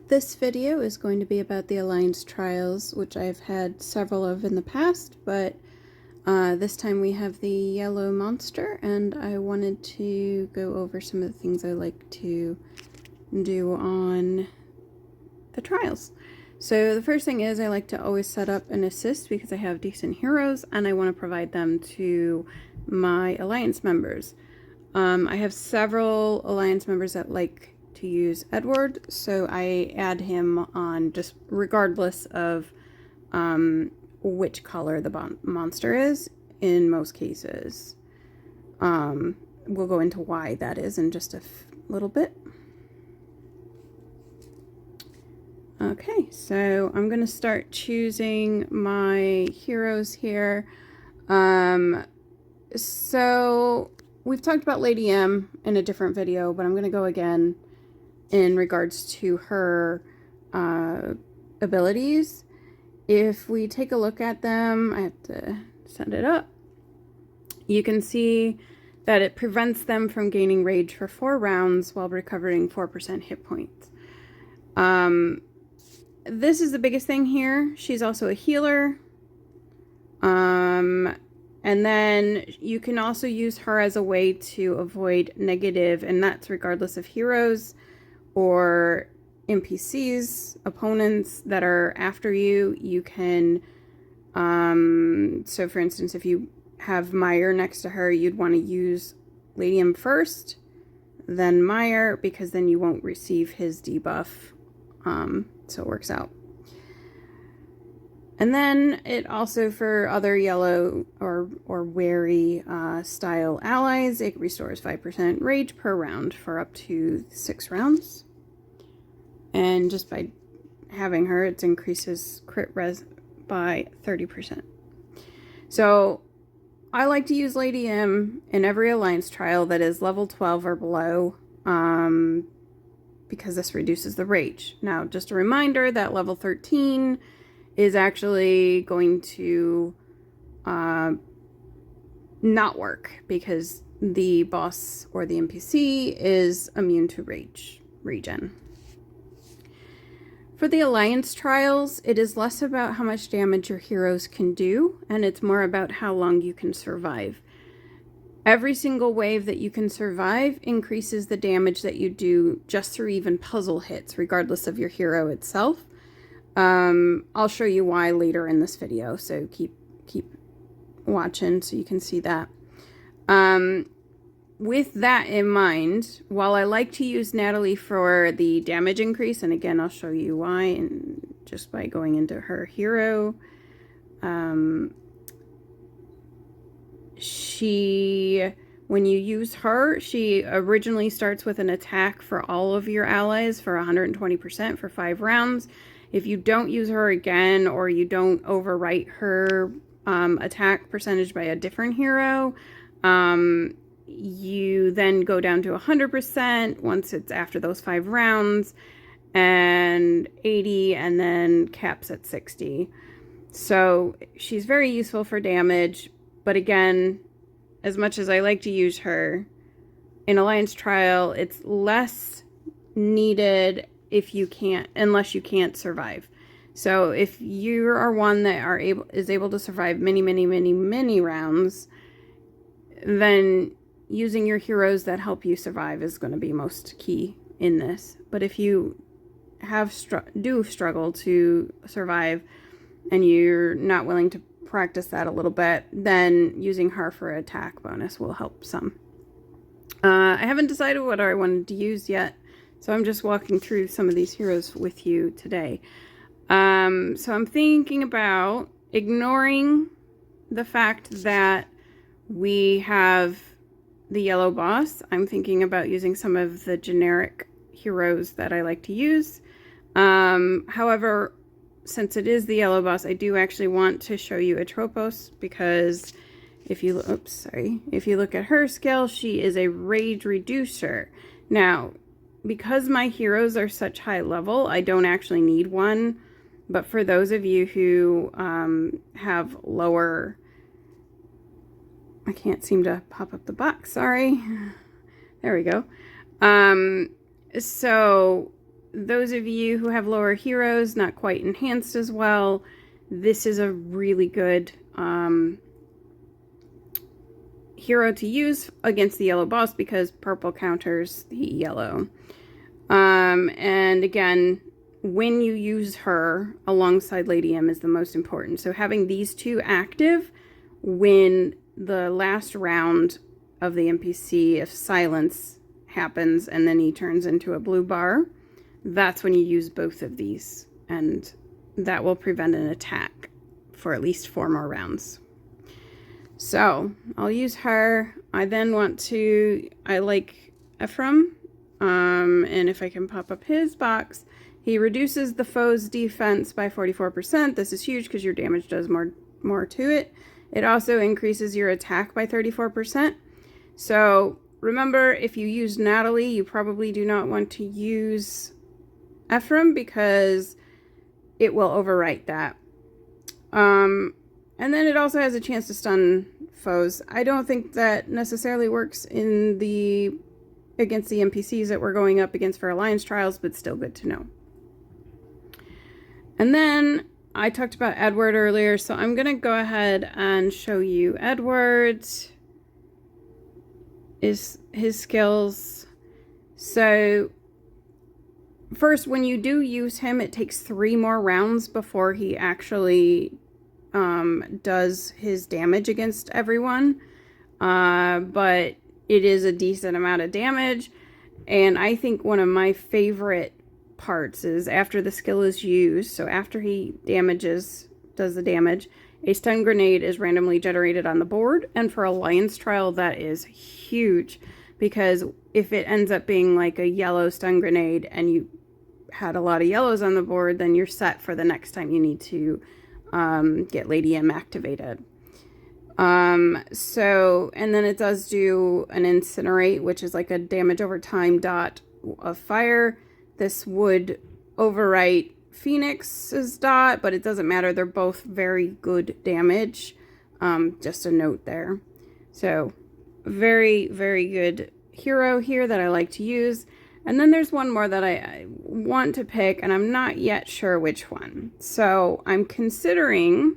This video is going to be about the Alliance Trials, which I've had several of in the past, but this time we have the yellow monster, and I wanted to go over some of the things I like to do on the trials. So the first thing is I like to always set up an assist because I have decent heroes and I want to provide them to my Alliance members. I have several Alliance members that like to use Edward, so I add him on just regardless of which color the monster is in most cases. We'll go into why that is in just a little bit. Okay, so I'm going to start choosing my heroes here. So we've talked about Lady M in a different video, but I'm going to go again in regards to her abilities. If we take a look at them, I have to set it up. You can see that it prevents them from gaining rage for 4 rounds while recovering 4% hit points. This is the biggest thing here. She's also a healer. And then you can also use her as a way to avoid negative, and that's regardless of heroes or NPCs, opponents that are after you. You can, so for instance, if you have Meyer next to her, you'd want to use Lady M first, then Meyer, because then you won't receive his debuff. So it works out. And then it also, for other yellow or wary style allies, it restores 5% rage per round for up to 6 rounds. And just by having her, it increases crit res by 30%. So I like to use Lady M in every Alliance trial that is level 12 or below, because this reduces the rage. Now, just a reminder that level 13 is actually going to not work because the boss or the NPC is immune to regen. For the Alliance trials, it is less about how much damage your heroes can do, and it's more about how long you can survive. Every single wave that you can survive increases the damage that you do just through even puzzle hits, regardless of your hero itself. I'll show you why later in this video, so keep watching so you can see that. With that in mind, while I like to use Natalie for the damage increase, and again I'll show you why, and just by going into her hero, when you use her, she originally starts with an attack for all of your allies for 120% for 5 rounds. If you don't use her again, or you don't overwrite her attack percentage by a different hero, you then go down to 100% once it's after those 5 rounds, and 80, and then caps at 60. So she's very useful for damage, but again, as much as I like to use her in Alliance trial, it's less needed unless you can't survive. So if you are one that is able to survive many rounds, then using your heroes that help you survive is going to be most key in this. But if you do struggle to survive and you're not willing to practice that a little bit, then using her for attack bonus will help some. I haven't decided what I wanted to use yet, so I'm just walking through some of these heroes with you today. So I'm thinking about ignoring the fact that we have the yellow boss. I'm thinking about using some of the generic heroes that I like to use. However, since it is the yellow boss, I do actually want to show you Atropos, because if you look at her skill, she is a rage reducer. Now, because my heroes are such high level, I don't actually need one, but for those of you who have lower, I can't seem to pop up the box, sorry. There we go. So those of you who have lower heroes, not quite enhanced as well, this is a really good hero to use against the yellow boss because purple counters the yellow. And again, when you use her alongside Lady M is the most important. So having these two active when the last round of the NPC, if silence happens and then he turns into a blue bar, that's when you use both of these, and that will prevent an attack for at least 4 more rounds. So I'll use her. I then I like Ephraim, and if I can pop up his box, he reduces the foe's defense by 44%. This is huge because your damage does more to it. It also increases your attack by 34%. So remember, if you use Natalie, you probably do not want to use Ephraim because it will overwrite that. And then it also has a chance to stun foes. I don't think that necessarily works against the NPCs that we're going up against for Alliance Trials, but still good to know. And then I talked about Edward earlier, so I'm going to go ahead and show you Edward's his skills. So first, when you do use him, it takes 3 more rounds before he actually does his damage against everyone. But it is a decent amount of damage. And I think one of my favorite parts is after the skill is used, so after he does the damage, a stun grenade is randomly generated on the board. And for Alliance Trial, that is huge, because if it ends up being like a yellow stun grenade and you had a lot of yellows on the board, then you're set for the next time you need to get Lady M activated. And then it does do an incinerate, which is like a damage over time dot of fire. This would overwrite Phoenix's dot, but it doesn't matter. They're both very good damage. Just a note there. So very, very good hero here that I like to use. And then there's one more that I want to pick, and I'm not yet sure which one. So I'm considering,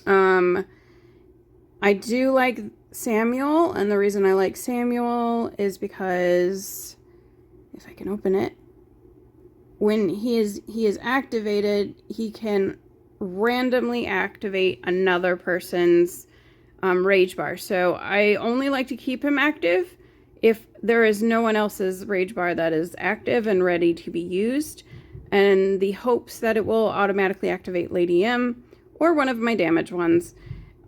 I do like Samuel, and the reason I like Samuel is because, if I can open it, when he is activated, he can randomly activate another person's rage bar. So I only like to keep him active if there is no one else's rage bar that is active and ready to be used, and the hopes that it will automatically activate Lady M or one of my damage ones.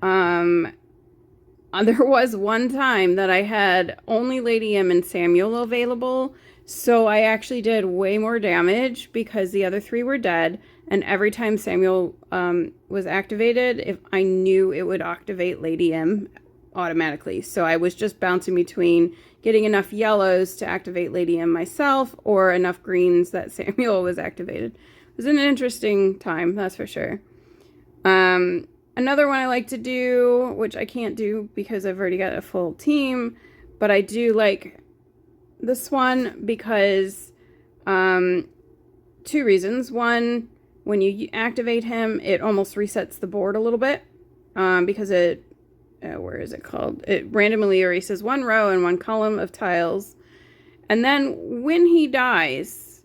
There was one time that I had only Lady M and Samuel available, so I actually did way more damage because the other 3 were dead, and every time Samuel was activated, if I knew it would activate Lady M automatically. So I was just bouncing between getting enough yellows to activate Lady M myself or enough greens that Samuel was activated. It was an interesting time, that's for sure. Another one I like to do, which I can't do because I've already got a full team, but I do like this one because 2 reasons. One, when you activate him, it almost resets the board a little bit because it, where is it called? It randomly erases 1 row and 1 column of tiles. And then when he dies,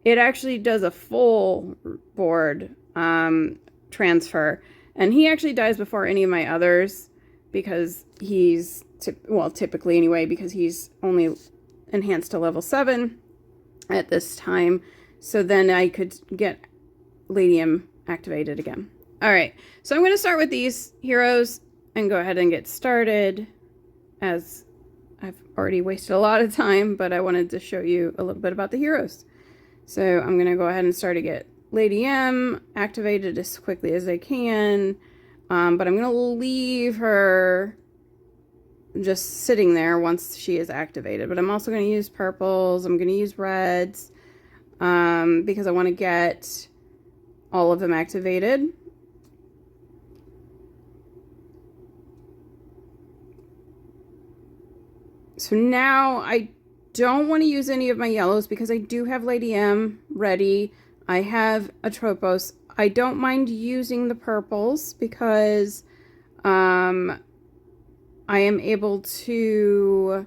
it actually does a full board transfer. And he actually dies before any of my others because he's, typically anyway, because he's only enhanced to level 7 at this time. So then I could get Lady M activated again. All right, so I'm going to start with these heroes and go ahead and get started, as I've already wasted a lot of time, but I wanted to show you a little bit about the heroes. So I'm going to go ahead and start to get Lady M activated as quickly as I can, but I'm going to leave her just sitting there once she is activated. But I'm also going to use purples, I'm going to use reds, because I want to get all of them activated. So now I don't want to use any of my yellows because I do have Lady M ready. I have Atropos. I don't mind using the purples because I am able to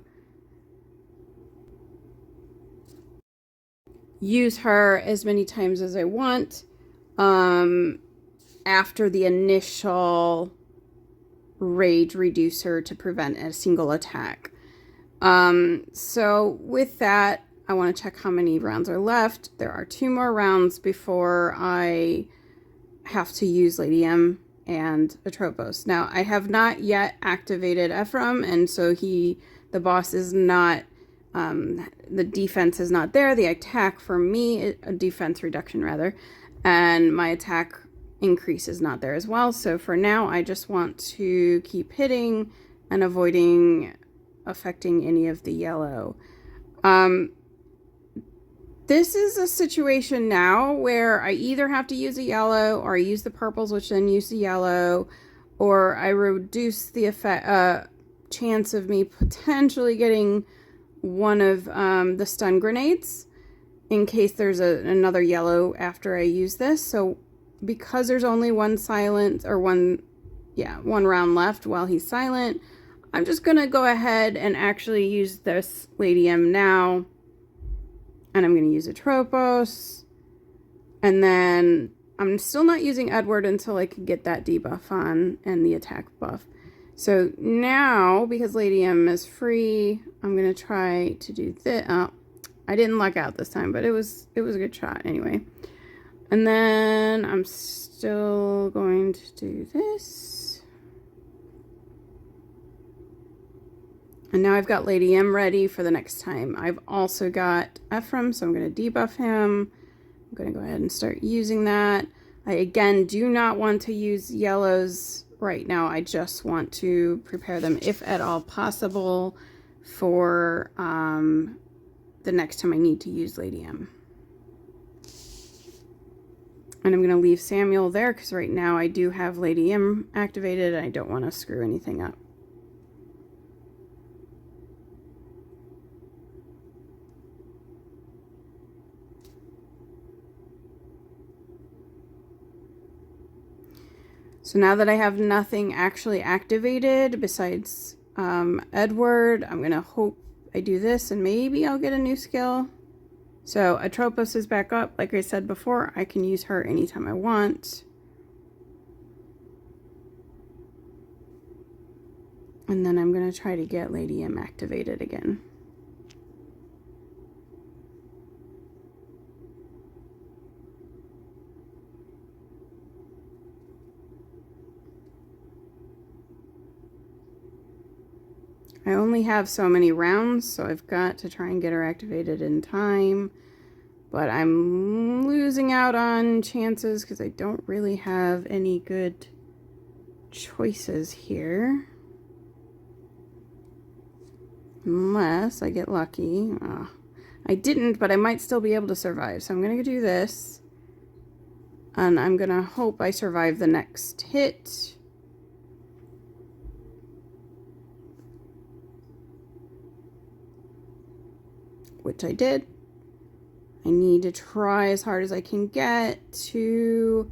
use her as many times as I want after the initial rage reducer to prevent a single attack. So with that, I want to check how many rounds are left. There are 2 more rounds before I have to use Lady M and Atropos. Now, I have not yet activated Ephraim, and so the boss is not, the defense is not there. The attack for me, a defense reduction rather, and my attack increase is not there as well. So for now, I just want to keep hitting and avoiding affecting any of the yellow. This is a situation now where I either have to use a yellow, or I use the purples, which then use the yellow, or I reduce the effect, chance of me potentially getting one of the stun grenades in case there's another yellow after I use this. So because there's only one round left while he's silent, I'm just going to go ahead and actually use this Lady M now. And I'm going to use Atropos. And then I'm still not using Edward until I can get that debuff on and the attack buff. So now, because Lady M is free, I'm going to try to do this. Oh, I didn't luck out this time, but it was a good shot anyway. And then I'm still going to do this. And now I've got Lady M ready for the next time. I've also got Ephraim, so I'm going to debuff him. I'm going to go ahead and start using that. I, again, do not want to use yellows right now. I just want to prepare them, if at all possible, for the next time I need to use Lady M. And I'm going to leave Samuel there because right now I do have Lady M activated and I don't want to screw anything up. So now that I have nothing actually activated besides Edward, I'm going to hope I do this and maybe I'll get a new skill. So Atropos is back up. Like I said before, I can use her anytime I want. And then I'm going to try to get Lady M activated again. I only have so many rounds, so I've got to try and get her activated in time. But I'm losing out on chances because I don't really have any good choices here. Unless I get lucky. Oh, I didn't, but I might still be able to survive. So I'm going to do this. And I'm going to hope I survive the next hit. Which I did. I need to try as hard as I can get to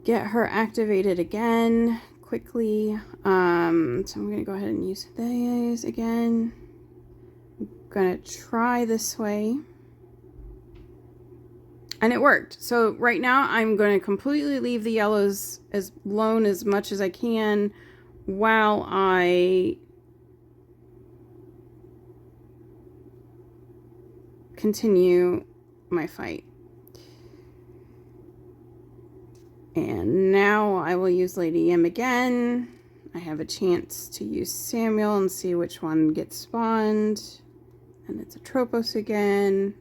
get her activated again quickly. So I'm going to go ahead and use these again. I'm going to try this way. And it worked. So right now I'm going to completely leave the yellows as alone as much as I can while I continue my fight. And now I will use Lady M again. I have a chance to use Samuel and see which one gets spawned. And it's Atropos again.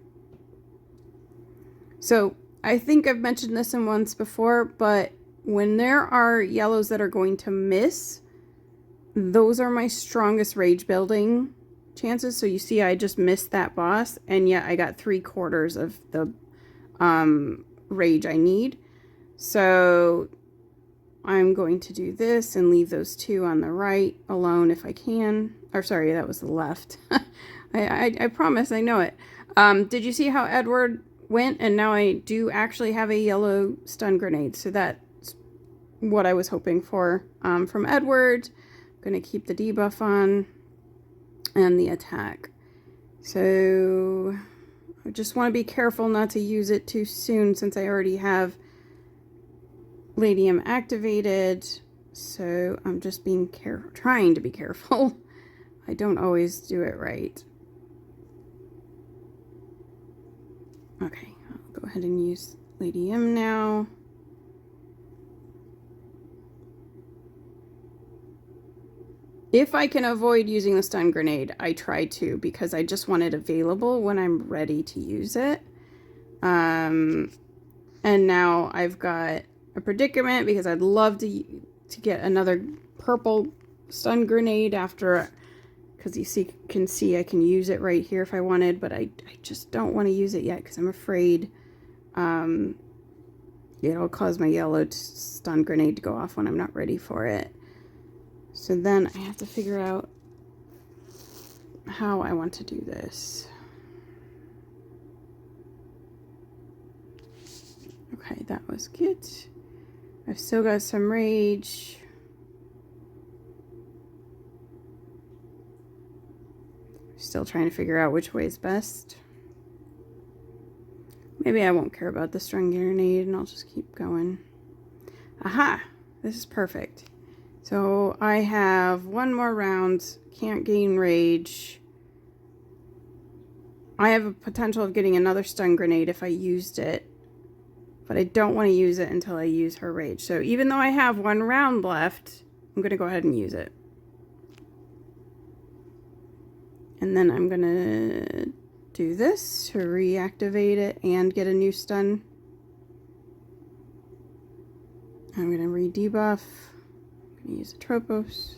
So I think I've mentioned this in once before, but when there are yellows that are going to miss, those are my strongest rage building chances. So you see I just missed that boss, and yet I got 3/4 of the rage I need. So I'm going to do this and leave those 2 on the right alone if I can. Or sorry, that was the left. I promise I know it. Did you see how Edward went? And now I do actually have a yellow stun grenade. So that's what I was hoping for from Edward. I'm going to keep the debuff on and the attack. So I just want to be careful not to use it too soon since I already have Lady M activated. So I'm just being trying to be careful. I don't always do it right. Okay, I'll go ahead and use Lady M now. If I can avoid using the stun grenade, I try to, because I just want it available when I'm ready to use it. And now I've got a predicament because I'd love to get another purple stun grenade after, because you can see I can use it right here if I wanted, but I just don't want to use it yet because I'm afraid it'll cause my yellow stun grenade to go off when I'm not ready for it. So then I have to figure out how I want to do this. Okay, that was good. I've still got some rage. Still trying to figure out which way is best. Maybe I won't care about the stun grenade and I'll just keep going. Aha! This is perfect. So I have one more round, can't gain rage. I have a potential of getting another stun grenade if I used it, but I don't want to use it until I use her rage. So even though I have one round left, I'm going to go ahead and use it. And then I'm going to do this to reactivate it and get a new stun. I'm going to re-debuff. Use a Tropos.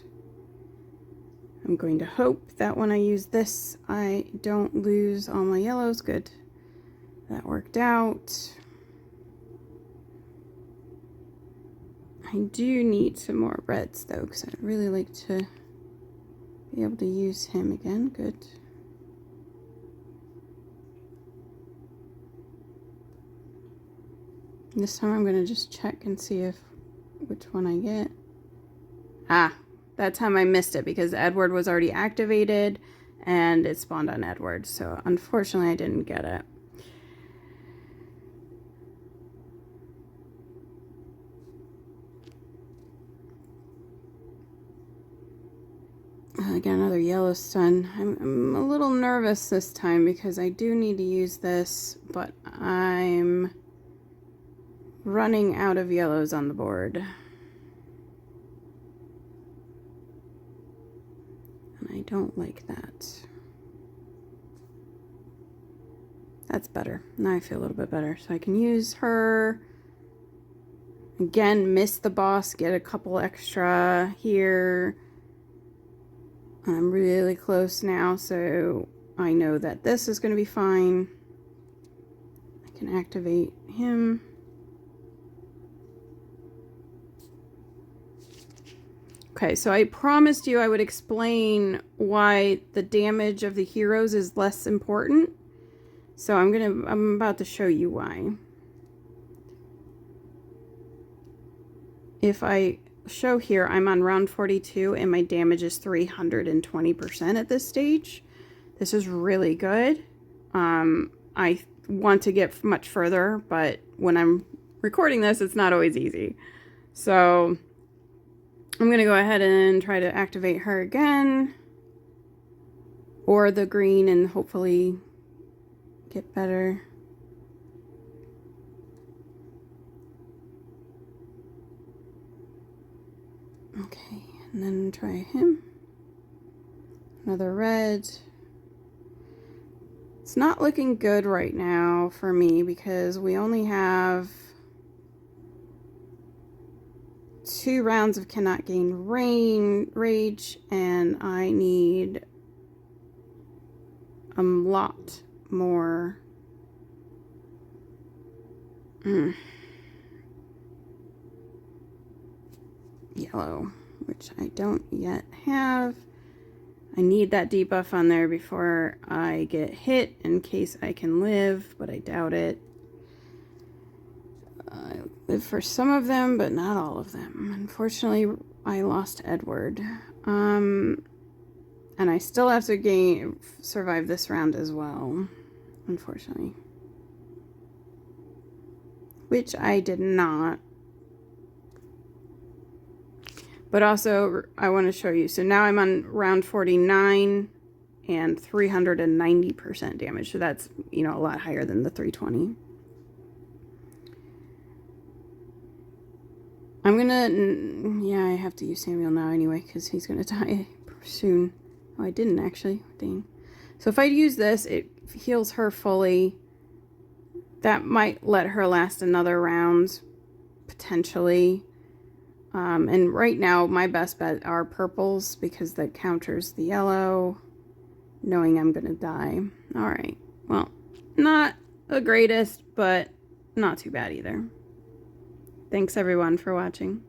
I'm going to hope that when I use this, I don't lose all my yellows. Good. That worked out. I do need some more reds, though, because I'd really like to be able to use him again. Good. This time I'm going to just check and see which one I get. Ah, that time I missed it because Edward was already activated and it spawned on Edward. So unfortunately I didn't get it. Again, another yellow stun. I'm a little nervous this time because I do need to use this, but I'm running out of yellows on the board. I don't like that. That's better. Now I feel a little bit better. So I can use her. Again, miss the boss, get a couple extra here. I'm really close now, so I know that this is going to be fine. I can activate him. Okay, so I promised you I would explain why the damage of the heroes is less important. So I'm about to show you why. If I show here, I'm on round 42 and my damage is 320% at this stage. This is really good. I want to get much further, but when I'm recording this, it's not always easy. So I'm going to go ahead and try to activate her again, or the green, and hopefully get better. Okay, and then try him. Another red. It's not looking good right now for me because we only have 2 rounds of cannot gain rage, and I need a lot more. Yellow, which I don't yet have. I need that debuff on there before I get hit in case I can live, but I doubt it. I live for some of them, but not all of them. Unfortunately, I lost Edward. And I still have to survive this round as well, unfortunately. Which I did not. But also, I want to show you. So now I'm on round 49 and 390% damage. So that's, you know, a lot higher than the 320. I'm gonna, yeah, I have to use Samuel now anyway, because he's gonna die soon. Oh, I didn't actually, dang. So if I use this, it heals her fully. That might let her last another round, potentially. And right now, my best bet are purples, because that counters the yellow, knowing I'm gonna die. Alright, well, not the greatest, but not too bad either. Thanks everyone for watching.